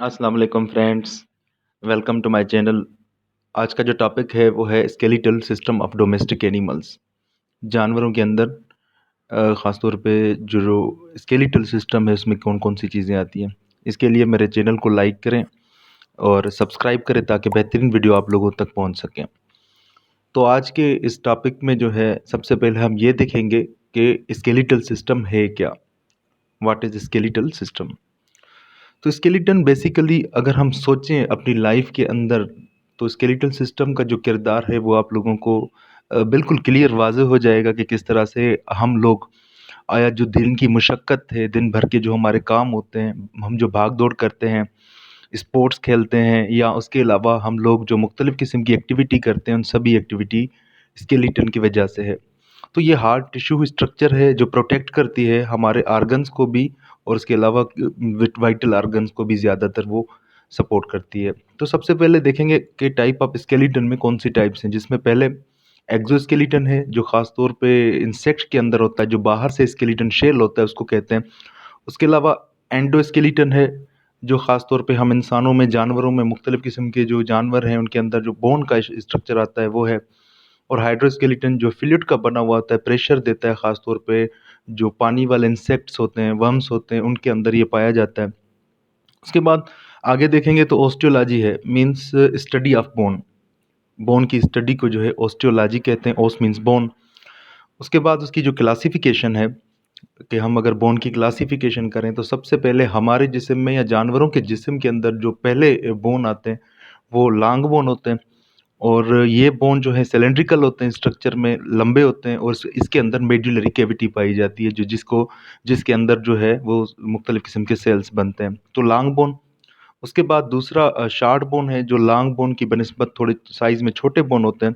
अस्सलाम वालेकुम friends, welcome to my channel. आज का जो टॉपिक है वो है skeletal system of domestic animals. जानवरों के अंदर ख़ास तौर पे जो स्केलेटल सिस्टम है उसमें कौन-कौन सी चीज़ें आती हैं। इसके लिए मेरे चैनल को लाइक करें और सब्सक्राइब करें ताकि बेहतरीन वीडियो आप लोगों तक पहुंच सकें। तो आज के इस टॉपिक में जो है सबसे पहले हम ये देखेंगे कि स्केलेटल सिस्टम है क्या? What is skeletal system? तो स्केलेटन बेसिकली अगर हम सोचें अपनी लाइफ के अंदर, तो स्केलेटल सिस्टम का जो किरदार है वो आप लोगों को बिल्कुल क्लियर वाज़ेह हो जाएगा कि किस तरह से हम लोग आया जो दिन की मशक्क़त है, दिन भर के जो हमारे काम होते हैं, हम जो भाग-दौड़ करते हैं, स्पोर्ट्स खेलते हैं या उसके अलावा हम लोग जो मुख्तलिफ़ किस्म की एक्टिविटी करते हैं, उन सभी एक्टिविटी स्केलेटन की वजह से है। तो ये हार्ड टिश्यू स्ट्रक्चर है जो प्रोटेक्ट करती है हमारे ऑर्गन्स को भी और उसके अलावा वाइटल ऑर्गन्स को भी ज़्यादातर वो सपोर्ट करती है। तो सबसे पहले देखेंगे कि टाइप ऑफ स्केलेटन में कौन सी टाइप्स हैं, जिसमें पहले एक्सोस्केलेटन है जो ख़ास तौर पे इंसेक्ट के अंदर होता है, जो बाहर से स्केलेटन शेल होता है उसको कहते हैं। उसके अलावा एंडोस्केलेटन है जो ख़ास तौर पे हम इंसानों में, जानवरों में, मुख्तलिफ़ किस्म के जो जानवर हैं उनके अंदर जो बोन का स्ट्रक्चर आता है वो है। और हाइड्रोस्केलेटन जो फ्लूइड का बना हुआ होता है, प्रेशर देता है, ख़ास तौर पे जो पानी वाले इंसेक्ट्स होते हैं, वर्म्स होते हैं, उनके अंदर ये पाया जाता है। उसके बाद आगे देखेंगे तो ओस्टियोलॉजी है, means study of bone. Bone की स्टडी को जो है ओस्टियोलॉजी कहते हैं, ओस मीन्स बोन। उसके बाद उसकी जो क्लासिफिकेशन है कि हम अगर बोन की क्लासिफिकेशन करें तो सबसे पहले हमारे जिस्म में या जानवरों के जिस्म के अंदर जो पहले बोन आते हैं वो लॉन्ग बोन होते हैं। और ये बोन जो है सिलिंड्रिकल होते हैं, स्ट्रक्चर में लंबे होते हैं और इसके अंदर मेडुलरी कैविटी पाई जाती है जो जिसके अंदर जो है वो मुख्तलिफ़ किस्म के सेल्स बनते हैं, तो लॉन्ग बोन। उसके बाद दूसरा शॉर्ट बोन है जो लॉन्ग बोन की बनिस्बत थोड़े साइज़ में छोटे बोन होते हैं,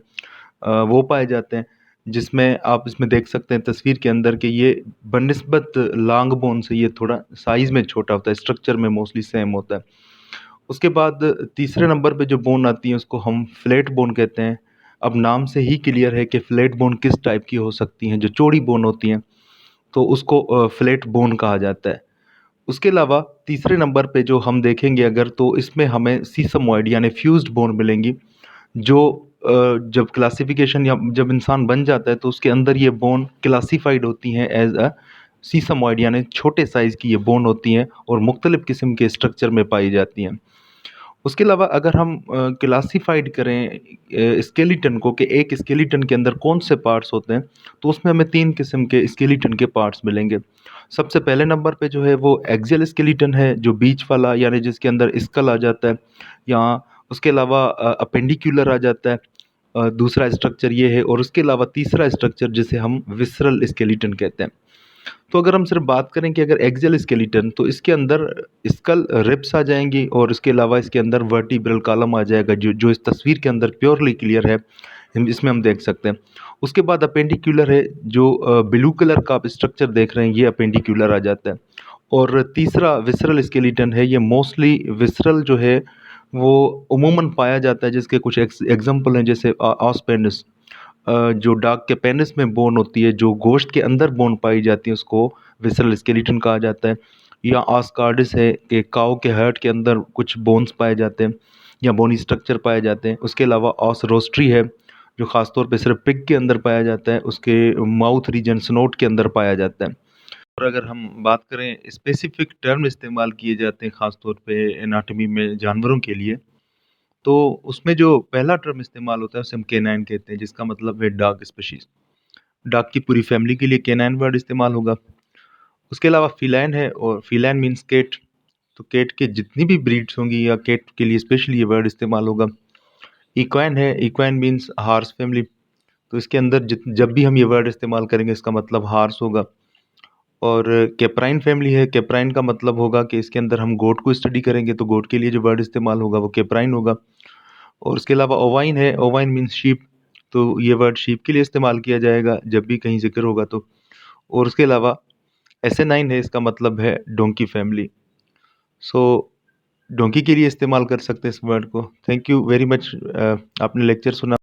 वो पाए जाते हैं, जिसमें आप इसमें देख सकते हैं तस्वीर के अंदर कि ये बनिस्बत लॉन्ग बोन से ये थोड़ा साइज़ में छोटा होता है, स्ट्रक्चर में मोस्टली सेम होता है। उसके बाद तीसरे नंबर पे जो बोन आती है उसको हम फ्लैट बोन कहते हैं। अब नाम से ही क्लियर है कि फ्लैट बोन किस टाइप की हो सकती हैं, जो चौड़ी बोन होती हैं तो उसको फ्लैट बोन कहा जाता है। उसके अलावा तीसरे नंबर पे जो हम देखेंगे अगर, तो इसमें हमें सीसमॉइड यानी फ्यूज्ड बोन मिलेंगी, जो जब क्लासिफिकेशन या जब इंसान बन जाता है तो उसके अंदर ये बोन क्लासिफाइड होती हैं एज अ सीसमॉइड, यानी छोटे साइज़ की ये बोन होती हैं और मुख्तलिफ़ किस्म के स्ट्रक्चर में पाई जाती हैं। उसके अलावा अगर हम क्लासिफाइड करें स्केलेटन को कि एक स्केलेटन के अंदर कौन से पार्ट्स होते हैं, तो उसमें हमें 3 किस्म के स्केलेटन के पार्ट्स मिलेंगे। सबसे पहले नंबर पे जो है वो एक्सियल स्केलेटन है, जो बीच वाला यानी जिसके अंदर स्कल आ जाता है, या उसके अलावा अपेंडिकुलर आ जाता है। दूसरा स्ट्रक्चर ये है और उसके अलावा तीसरा स्ट्रक्चर जिसे हम विसरल स्केलेटन कहते हैं। तो अगर हम सिर्फ बात करें कि अगर एक्सियल स्केलेटन, तो इसके अंदर स्कल रिब्स आ जाएंगी और इसके अलावा इसके अंदर वर्टिब्रल कॉलम आ जाएगा, जो जो इस तस्वीर के अंदर प्योरली क्लियर है, इसमें हम देख सकते हैं। उसके बाद अपेंडिकुलर है, जो ब्लू कलर का आप स्ट्रक्चर देख रहे हैं, ये अपेंडिकुलर आ जाता है। और तीसरा विसरल स्केलेटन है, ये मोस्टली विसरल जो है वो उमूमन पाया जाता है, जिसके कुछ एग्जाम्पल हैं, जैसे ऑस्पेनिस, जो डॉग के पेनिस में बोन होती है, जो गोश्त के अंदर बोन पाई जाती है, उसको विसरल स्केलेटन कहा जाता है। या आस्कार्डिस है कि काऊ के हार्ट के अंदर कुछ बोन्स पाए जाते हैं या बोनी स्ट्रक्चर पाए जाते हैं। उसके अलावा ऑस रोस्ट्री है जो ख़ास तौर पे सिर्फ पिग के अंदर पाया जाता है, उसके माउथ रीजन स्नोट के अंदर पाया जाता है। और अगर हम बात करें, स्पेसिफिक टर्म इस्तेमाल किए जाते हैं ख़ास तौर पे एनाटॉमी में जानवरों के लिए, तो उसमें जो पहला टर्म इस्तेमाल होता है उसे हम कैनाइन कहते हैं, जिसका मतलब है डॉग स्पीशीज। डॉग की पूरी फैमिली के लिए कैनाइन वर्ड इस्तेमाल होगा। उसके अलावा फीलाइन है, और फीलाइन मीन्स कैट, तो कैट के जितनी भी ब्रीड्स होंगी या कैट के लिए स्पेशली ये वर्ड इस्तेमाल होगा। इक्वाइन है, इक्वाइन मीन्स हार्स फैमिली, तो इसके अंदर जब भी हम ये वर्ड इस्तेमाल करेंगे इसका मतलब हार्स होगा। और कैप्राइन फैमिली है, कैप्राइन का मतलब होगा कि इसके अंदर हम गोट को स्टडी करेंगे तो गोट के लिए जो वर्ड इस्तेमाल होगा वो कैप्राइन होगा। और उसके अलावा ओवाइन है, ओवाइन मीन्स शीप, तो ये वर्ड शीप के लिए इस्तेमाल किया जाएगा जब भी कहीं ज़िक्र होगा तो। और उसके अलावा एसेनाइन है, इसका मतलब है डोंकी फैमिली। सो डोंकी के लिए इस्तेमाल कर सकते हैं इस वर्ड को। थैंक यू वेरी मच, आपने लेक्चर सुना।